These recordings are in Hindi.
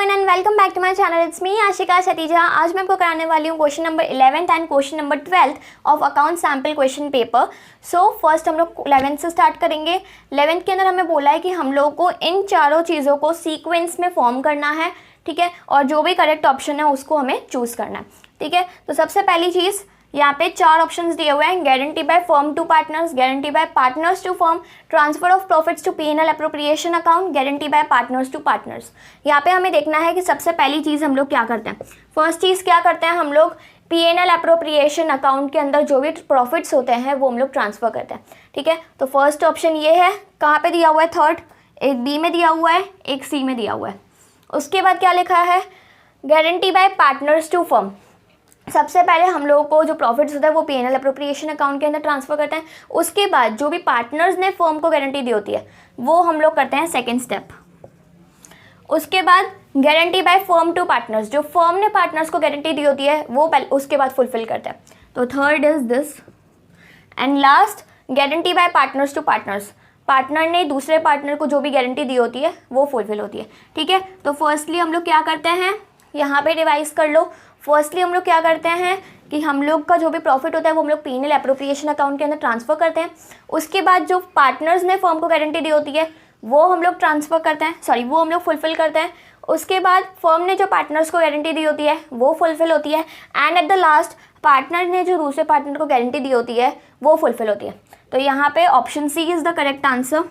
Everyone and welcome back to my channel. It's me Ashika Satija. आज मैं आपको कराने वाली हूँ question number 11th and question number 12th of account sample question paper. So first हम लोग 11th से स्टार्ट करेंगे। 11th के अंदर हमें बोला है कि हम लोग को इन चारों चीज़ों को सीक्वेंस में फॉर्म करना है, ठीक है, और जो भी करेक्ट ऑप्शन है उसको हमें चूज़ करना है, ठीक है। तो सबसे पहली चीज़ यहाँ पे चार ऑप्शंस दिए हुए हैं। Guarantee by firm to partners, guarantee by partners to firm, transfer of profits to P&L appropriation account, guarantee by partners to partners. यहाँ पे हमें देखना है कि सबसे पहली चीज़ हम लोग क्या करते हैं। फर्स्ट चीज़ क्या करते हैं, हम लोग P&L अप्रोप्रिएशन अकाउंट के अंदर जो भी प्रॉफिट्स होते हैं वो हम लोग ट्रांसफ़र करते हैं, ठीक है। तो फर्स्ट ऑप्शन ये है, कहाँ पे दिया हुआ है, थर्ड, एक बी में दिया हुआ है, एक सी में दिया हुआ है। उसके बाद क्या लिखा है, guarantee by partners to firm. सबसे पहले हम लोगों को जो प्रॉफिट्स होता है वो P&L अप्रोप्रिएशन अकाउंट के अंदर ट्रांसफ़र करते हैं। उसके बाद जो भी पार्टनर्स ने फर्म को गारंटी दी होती है वो हम लोग करते हैं सेकंड स्टेप। उसके बाद guarantee by firm to partners, जो फर्म ने पार्टनर्स को गारंटी दी होती है वो उसके बाद फुलफिल करते हैं। तो third is this. And last guarantee by partners to partners, partner ने दूसरे पार्टनर को जो भी गारंटी दी होती है वो फुलफिल होती है, ठीक है। तो फर्स्टली हम लोग क्या करते हैं, यहाँ पे रिवाइज कर लो। फर्स्टली हम लोग क्या करते हैं कि हम लोग का जो भी प्रॉफिट होता है वो हम लोग P&L अप्रोप्रिएशन अकाउंट के अंदर ट्रांसफ़र करते हैं। उसके बाद जो पार्टनर्स ने फर्म को गारंटी दी होती है वो हम लोग ट्रांसफ़र करते हैं, सॉरी वो हम लोग फुलफ़िल करते हैं। उसके बाद फर्म ने जो पार्टनर्स को गारंटी दी होती है वो फुलफ़िल होती है। And at the last partner ने जो दूसरे पार्टनर को गारंटी दी होती है वो फुलफ़िल होती है। तो यहाँ पे option C is the correct answer.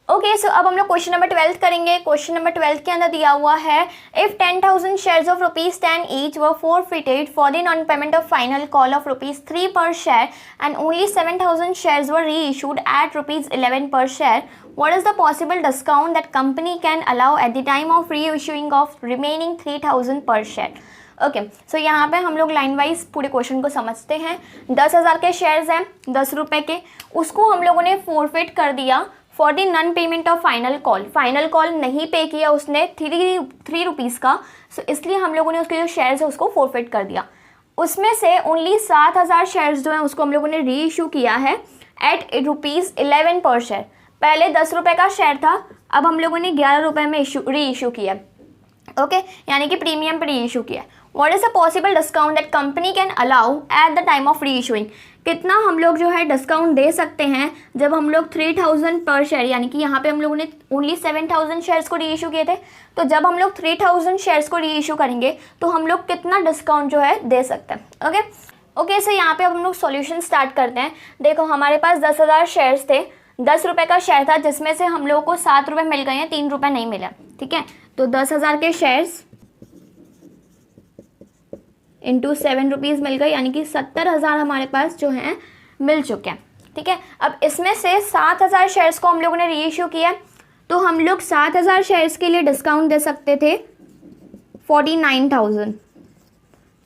Okay, so अब हम लोग क्वेश्चन नंबर 12 करेंगे। क्वेश्चन नंबर 12 के अंदर दिया हुआ है, if 10,000 shares of ₹10 each were forfeited for the non payment of final call of ₹3 per share and only 7,000 shares were reissued at ₹11 per share, what is the possible discount that company can allow at the time of reissuing of remaining 3,000 per share? Okay, सो यहाँ पे हम लोग लाइन वाइज पूरे क्वेश्चन को समझते हैं। 10,000 के शेयर्स हैं, 10 रुपये के, उसको हम लोगों ने फोरफिट कर दिया for the non payment of final call. Final call नहीं पे किया उसने 3 रुपीज़ का, सो इसलिए हम लोगों ने उसके जो शेयर्स है उसको फोरफिट कर दिया। उसमें से ओनली 7,000 शेयर्स जो हैं उसको हम लोगों ने री इशू किया है एट ₹11 पर शेयर। पहले 10 रुपये का शेयर था, अब हम लोगों ने 11 रुपये में री इशू किया, ओके, यानी कि प्रीमियम पर री इशू किया। What is the possible discount that company can allow at the time of री इशूइंग? कितना हम लोग जो है डिस्काउंट दे सकते हैं जब हम लोग 3,000 पर शेयर, यानी कि यहाँ पे हम लोगों ने ओनली 7,000 शेयर्स को री इशू किए थे, तो जब हम लोग 3,000 शेयर्स को री इशू करेंगे तो हम लोग कितना डिस्काउंट जो है दे सकते हैं। ओके, सो यहाँ पे अब हम लोग सॉल्यूशन स्टार्ट करते हैं। देखो हमारे पास 10,000 शेयर्स थे, 10 रुपये का शेयर था जिसमें से हम लोगों को 7 रुपये मिल गए हैं, 3 रुपये नहीं मिला, ठीक है। तो 10,000 के शेयर्स इंटू 7 रुपीज़ मिल गई, यानी कि 70,000 हमारे पास जो हैं मिल चुके हैं, ठीक है। अब इसमें से 7,000 शेयर्स को हम लोगों ने री इशू किया, तो हम लोग 7,000 शेयर्स के लिए डिस्काउंट दे सकते थे 49,000,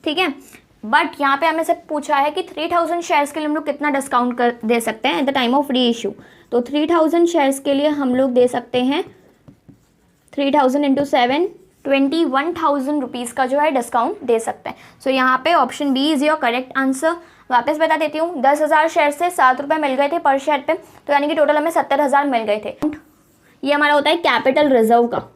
ठीक है। बट यहाँ पे हमें से पूछा है कि 3,000 शेयर्स के लिए हम लोग कितना डिस्काउंट दे सकते हैं एट द टाइम ऑफ री इशू। तो 3,000 शेयर्स के लिए हम लोग दे सकते हैं 3,000 इंटू 7, 21,000 रुपीज़ का जो है डिस्काउंट दे सकते हैं। सो यहाँ पे option B is your correct answer. वापस बता देती हूँ, 10,000 शेयर से 7 रुपये मिल गए थे पर शेयर पे, तो यानी कि टोटल हमें 70,000 मिल गए थे। ये हमारा होता है कैपिटल रिजर्व का,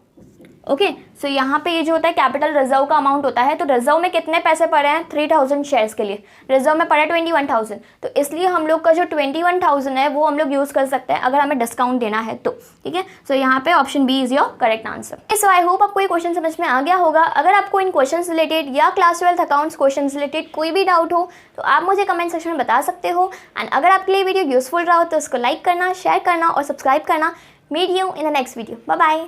ओके। सो यहाँ पे ये जो होता है कैपिटल रिजर्व का अमाउंट होता है। तो रिजर्व में कितने पैसे पड़े हैं 3,000 शेयर्स के लिए, रिजर्व में पड़े 21,000, तो इसलिए हम लोग का जो 21,000 है वो हम लोग यूज़ कर सकते हैं अगर हमें डिस्काउंट देना है तो, ठीक है। सो यहाँ पे option B is your correct answer. So I hope आपको ये क्वेश्चन समझ में आ गया होगा। अगर आपको इन क्वेश्चन रिलेटेड या class 12th accounts question related कोई भी डाउट हो तो आप मुझे कमेंट सेक्शन में बता सकते हो। एंड अगर आपके लिए वीडियो यूजफुल रहा हो तो उसको लाइक करना, शेयर करना और सब्सक्राइब करना। Meet you in the next video. Bye bye.